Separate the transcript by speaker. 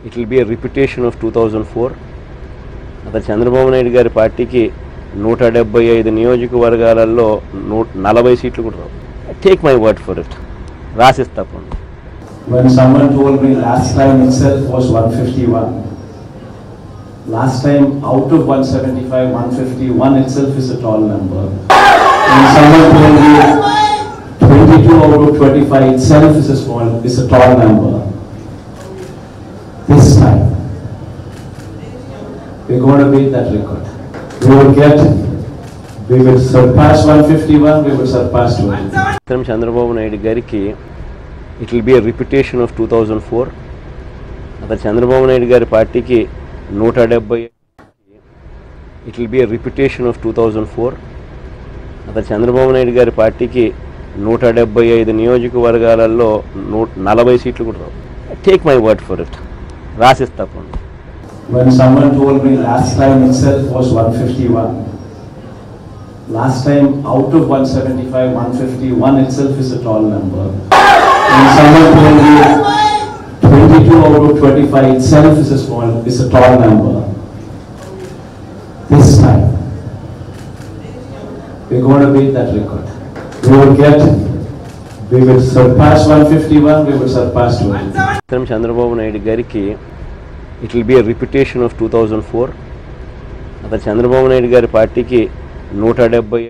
Speaker 1: It will be a repetition of 2004. అతను చంద్రబాబు నాయుడు గారి పార్టీకి 175 నియోజకవర్గాలలో 40 సీట్లు కూడా రావు. Take my word for it. రాసిస్తా.
Speaker 2: When someone told me last time itself was 151. Last time out of 175, 151 itself is a tall number. When someone told me 22 out of 25 itself is a tall number. This time, we're going to beat that record. We will surpass 151, we will surpass 200.
Speaker 1: Chandrababu Naidu గారికి it will be a repetition of 2004. అతను చంద్రబాబు నాయుడు గారి పార్టీకి 170. It will be a repetition of 2004. అతను చంద్రబాబు నాయుడు గారి పార్టీకి 175 నియోజకవర్గాలలో 40 సీట్లు కూడా రావు. Take my word for it. రాసిస్తా.
Speaker 2: When someone told me last time itself was 151. Last time out of 175, 151 itself is a tall number. When someone told me 22 out of 25 itself is a tall number. This time, we're going to beat that record. We will surpass 151, we will surpass 200.
Speaker 1: Chandrababu Naidu గారికి it will be a repetition of 2004. అతను చంద్రబాబు నాయుడు గారి పార్టీకి 170.